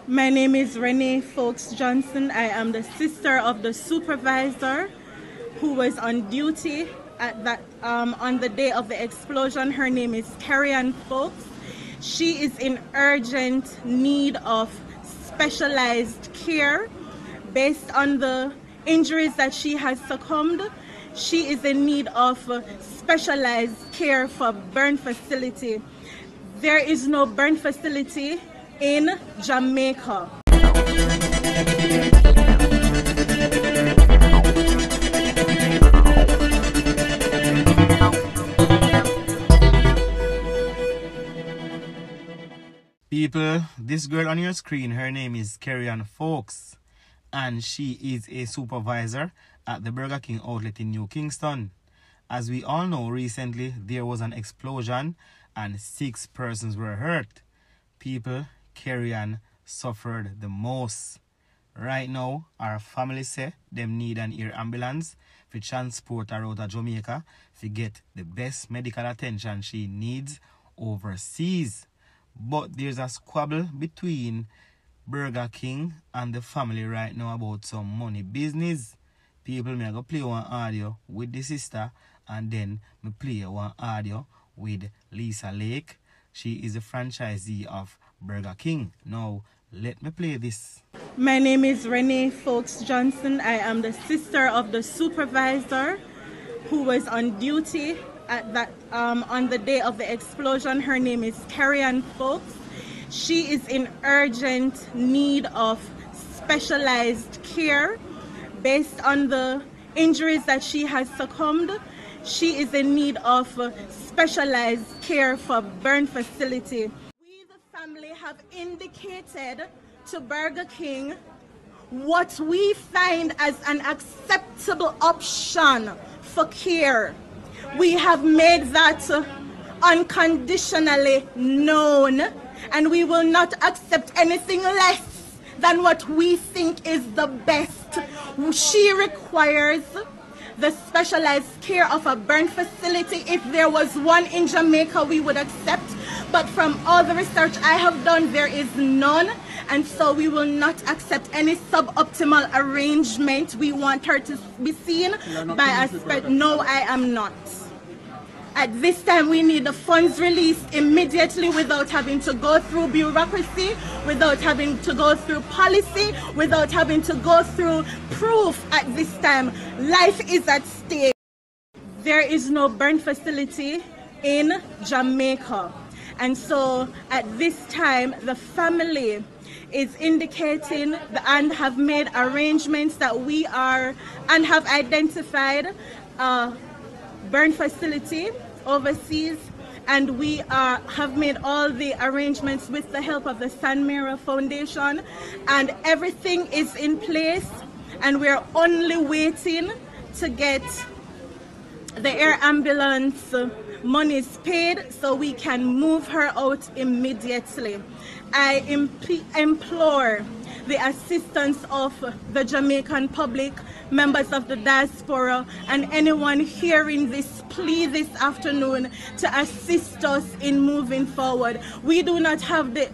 My name is Renee Folks Johnson. I am the sister of the supervisor who was on duty on the day of the explosion. Her name is Kerry Folks. She is in urgent need of specialized care based on the injuries that she has succumbed. She is in need of specialized care for burn facility. There is no burn facility in Jamaica. People, this girl on your screen, her name is Kerry Folks, and she is a supervisor at the Burger King outlet in New Kingston. As we all know, recently there was an explosion and 6 persons were hurt. People, Kerry suffered the most. Right now, our family say them need an air ambulance to transport her out of Jamaica to get the best medical attention she needs overseas. But there's a squabble between Burger King and the family right now about some money business. People, me I go play one audio with the sister, and then me play one audio with Lisa Lake. She is a franchisee of Burger King. Now, let me play this. My name is Renee Folks Johnson. I am the sister of the supervisor who was on duty on the day of the explosion. Her name is Kerry Folks. She is in urgent need of specialized care based on the injuries that she has succumbed. She is in need of specialized care for burn facility. We, the family, have indicated to Burger King what we find as an acceptable option for care. We have made that unconditionally known, and we will not accept anything less than what we think is the best. She requires the specialized care of a burn facility. If there was one in Jamaica, we would accept. But from all the research I have done, there is none. And so we will not accept any suboptimal arrangement. We want her to be seen by a no, I am not. At this time, we need the funds released immediately without having to go through bureaucracy, without having to go through policy, without having to go through proof at this time. Life is at stake. There is no burn facility in Jamaica. And so at this time, the family is indicating and have made arrangements that we are and have identified burn facility overseas, and we have made all the arrangements with the help of the San Mira Foundation, and everything is in place, and we're only waiting to get the air ambulance monies paid so we can move her out immediately. I implore the assistance of the Jamaican public, members of the diaspora, and anyone hearing this plea this afternoon to assist us in moving forward. We do not have the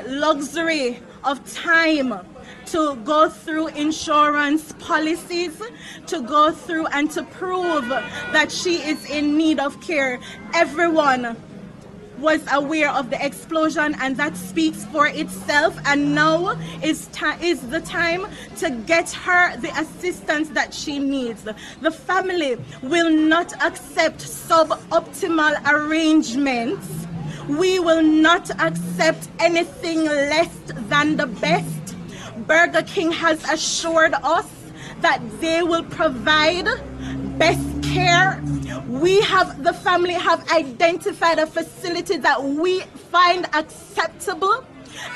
luxury of time to go through insurance policies, to go through and to prove that she is in need of care. Everyone was aware of the explosion, and that speaks for itself, and now is the time to get her the assistance that she needs. The family will not accept suboptimal arrangements. We will not accept anything less than the best. Burger King has assured us that they will provide best care. The family have identified a facility that we find acceptable,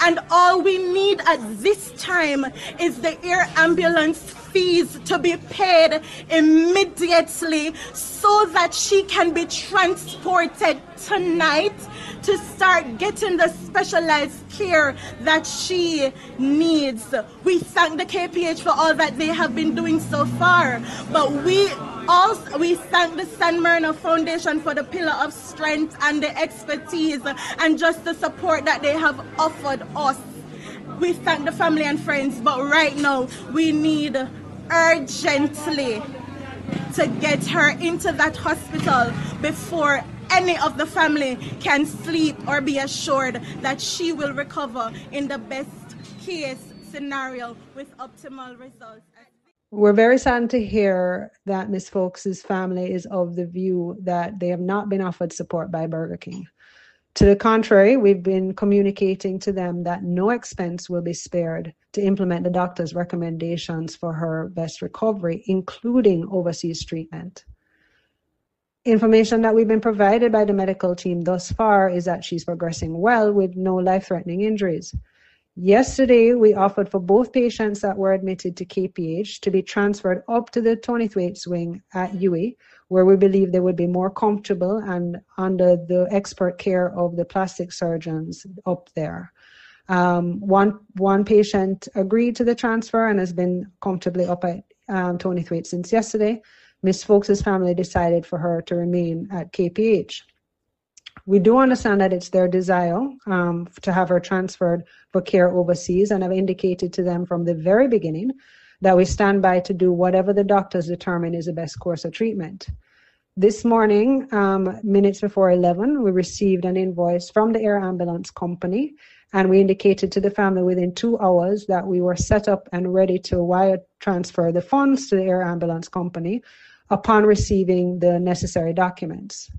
and all we need at this time is the air ambulance fees to be paid immediately so that she can be transported tonight to start getting the specialized care that she needs. We thank the KPH for all that they have been doing so far, but we thank the San Marino Foundation for the pillar of strength and the expertise and just the support that they have offered us. We thank the family and friends, but right now we need urgently to get her into that hospital before any of the family can sleep or be assured that she will recover in the best case scenario with optimal results. We're very saddened to hear that Ms. Folks' family is of the view that they have not been offered support by Burger King. To the contrary, we've been communicating to them that no expense will be spared to implement the doctor's recommendations for her best recovery, including overseas treatment. Information that we've been provided by the medical team thus far is that she's progressing well with no life-threatening injuries. Yesterday, we offered for both patients that were admitted to KPH to be transferred up to the Tony Thwaites wing at UWI, where we believe they would be more comfortable and under the expert care of the plastic surgeons up there. One patient agreed to the transfer and has been comfortably up at Tony Thwaites since yesterday. Ms. Folks' family decided for her to remain at KPH. We do understand that it's their desire to have her transferred for care overseas, and I've indicated to them from the very beginning that we stand by to do whatever the doctors determine is the best course of treatment. This morning, minutes before 11, we received an invoice from the air ambulance company, and we indicated to the family within 2 hours that we were set up and ready to wire transfer the funds to the air ambulance company upon receiving the necessary documents.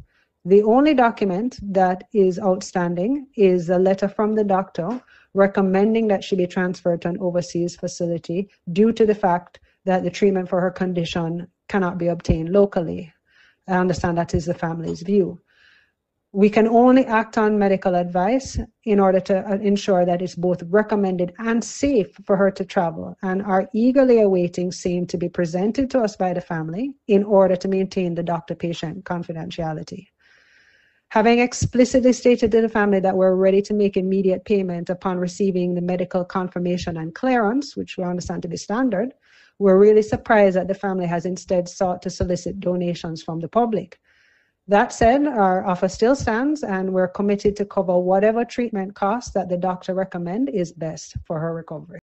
The only document that is outstanding is a letter from the doctor recommending that she be transferred to an overseas facility due to the fact that the treatment for her condition cannot be obtained locally. I understand that is the family's view. We can only act on medical advice in order to ensure that it's both recommended and safe for her to travel, and are eagerly awaiting same to be presented to us by the family in order to maintain the doctor-patient confidentiality. Having explicitly stated to the family that we're ready to make immediate payment upon receiving the medical confirmation and clearance, which we understand to be standard, we're really surprised that the family has instead sought to solicit donations from the public. That said, our offer still stands, and we're committed to cover whatever treatment costs that the doctor recommend is best for her recovery.